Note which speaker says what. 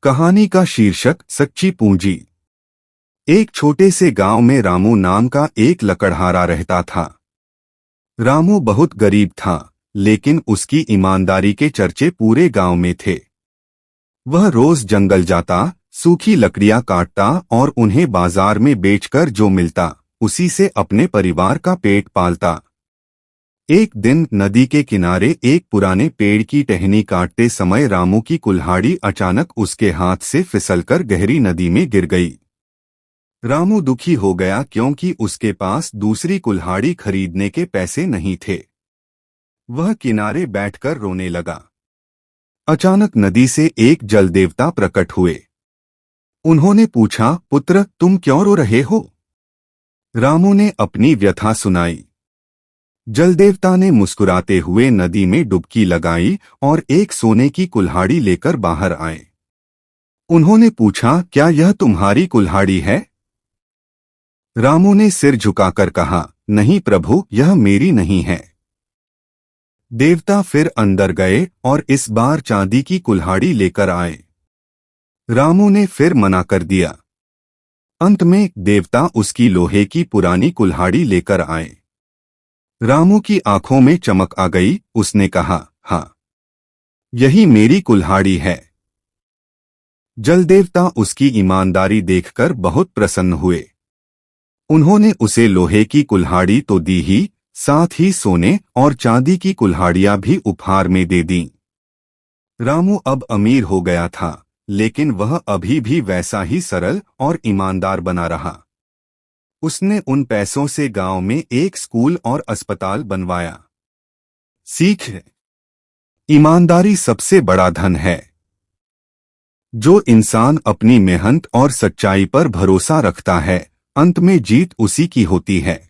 Speaker 1: कहानी का शीर्षक सच्ची पूंजी। एक छोटे से गांव में रामू नाम का एक लकड़हारा रहता था। रामू बहुत गरीब था, लेकिन उसकी ईमानदारी के चर्चे पूरे गांव में थे। वह रोज जंगल जाता, सूखी लकड़ियां काटता और उन्हें बाजार में बेचकर जो मिलता उसी से अपने परिवार का पेट पालता। एक दिन नदी के किनारे एक पुराने पेड़ की टहनी काटते समय रामू की कुल्हाड़ी अचानक उसके हाथ से फिसलकर गहरी नदी में गिर गई। रामू दुखी हो गया क्योंकि उसके पास दूसरी कुल्हाड़ी खरीदने के पैसे नहीं थे। वह किनारे बैठकर रोने लगा। अचानक नदी से एक जल देवता प्रकट हुए। उन्होंने पूछा, पुत्र, तुम क्यों रो रहे हो? रामू ने अपनी व्यथा सुनाई। जलदेवता ने मुस्कुराते हुए नदी में डुबकी लगाई और एक सोने की कुल्हाड़ी लेकर बाहर आए। उन्होंने पूछा, क्या यह तुम्हारी कुल्हाड़ी है? रामू ने सिर झुकाकर कहा, नहीं प्रभु, यह मेरी नहीं है। देवता फिर अंदर गए और इस बार चांदी की कुल्हाड़ी लेकर आए। रामू ने फिर मना कर दिया। अंत में देवता उसकी लोहे की पुरानी कुल्हाड़ी लेकर आए। रामू की आंखों में चमक आ गई। उसने कहा, हाँ, यही मेरी कुल्हाड़ी है। जलदेवता उसकी ईमानदारी देखकर बहुत प्रसन्न हुए। उन्होंने उसे लोहे की कुल्हाड़ी तो दी ही, साथ ही सोने और चांदी की कुल्हाड़ियां भी उपहार में दे दीं। रामू अब अमीर हो गया था, लेकिन वह अभी भी वैसा ही सरल और ईमानदार बना रहा। उसने उन पैसों से गांव में एक स्कूल और अस्पताल बनवाया। सीख: ईमानदारी सबसे बड़ा धन है। जो इंसान अपनी मेहनत और सच्चाई पर भरोसा रखता है, अंत में जीत उसी की होती है।